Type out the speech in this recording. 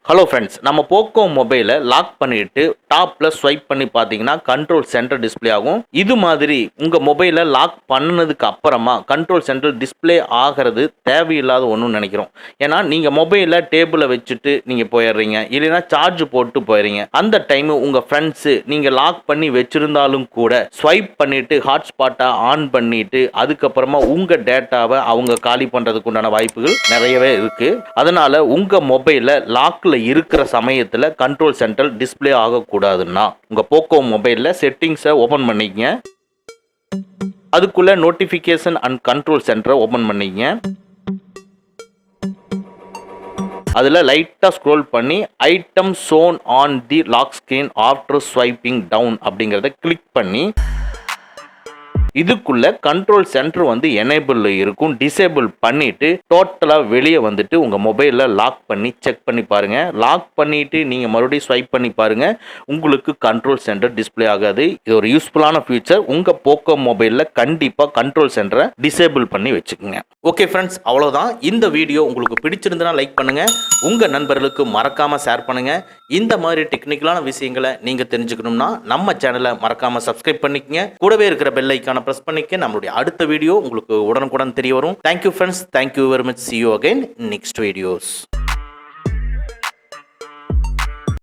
Hello friends, நம்ம Poco மொபைலை lock பண்ணிட்டு டாப்ல ஸ்வைப் பண்ணி பார்த்தீங்கன்னா கண்ட்ரோல் சென்டர் டிஸ்ப்ளே ஆகும். இது மாதிரி உங்க மொபைலை லாக் பண்ணதுக்கு அப்புறமா கண்ட்ரோல் சென்டர் டிஸ்ப்ளே ஆகிறது தேவையில்லாத ஒன்றுன்னு நினைக்கிறோம். ஏன்னா நீங்க மொபைலை டேபிளை வச்சுட்டு நீங்க போயிடுறீங்க, இல்லைன்னா சார்ஜ் போட்டு போயிடுறீங்க. அந்த டைம் உங்க ஃப்ரெண்ட்ஸ் நீங்க லாக் பண்ணி வச்சிருந்தாலும் கூட ஸ்வைப் பண்ணிட்டு ஹாட்ஸ்பாட்டை ஆன் பண்ணிட்டு அதுக்கப்புறமா உங்க டேட்டாவை அவங்க காலி பண்றதுக்கு உண்டான வாய்ப்புகள் நிறையவே இருக்கு. அதனால உங்க மொபைலை லாக்ல இருக்கிற சமயத்தில் கண்ட்ரோல் சென்டர் டிஸ்ப்ளே ஆகக்கூடாதுன்னா உங்க போக்கோ மொபைல்ல செட்டிங்ஸை ஓபன் பண்ணிக்கங்க. அதுக்குள்ள நோட்டிஃபிகேஷன் அண்ட் கண்ட்ரோல் சென்டரை ஓபன் பண்ணிக்கங்க. அதில் லைட்டாக ஸ்க்ரோல் பண்ணி item shown on the lock screen after swiping down அப்படிங்கிறத கிளிக் பண்ணி இதுக்குள்ள கண்ட்ரோல் சென்டர் வந்து எனேபிள் இருக்கும். டிசேபிள் பண்ணிட்டு டோட்டலா வெளியே வந்துட்டு உங்க மொபைல்ல லாக் பண்ணி செக் பண்ணி பாருங்க. லாக் பண்ணிட்டு நீங்க மறுபடியும் ஸ்வைப் பண்ணி பாருங்க, உங்களுக்கு கண்ட்ரோல் சென்டர் டிஸ்ப்ளே ஆகாது. இது ஒரு யூஸ்ஃபுல்லான ஃபீச்சர். உங்க போக்கோ மொபைல்ல கண்டிப்பா கண்ட்ரோல் சென்டரை டிசேபிள் பண்ணி வச்சுக்கோங்க. ஓகே ஃப்ரெண்ட்ஸ், அவ்வளவுதான். இந்த வீடியோ உங்களுக்கு பிடிச்சிருந்தா லைக் பண்ணுங்க, உங்க நண்பர்களுக்கு மறக்காம ஷேர் பண்ணுங்க. இந்த மாதிரி டெக்னிக்கலான விஷயங்களை நீங்க தெரிஞ்சுக்கணும்னா நம்ம சேனலை மறக்காம சப்ஸ்கிரைப் பண்ணிக்கங்க. கூடவே இருக்கிற பெல் ஐக்கான பிரஸ் பண்ணிக்க நம்மளுடைய அடுத்த வீடியோ உங்களுக்கு உடனுக்குடன் தெரிய வரும். Thank you friends, thank you very much. See you again in next videos.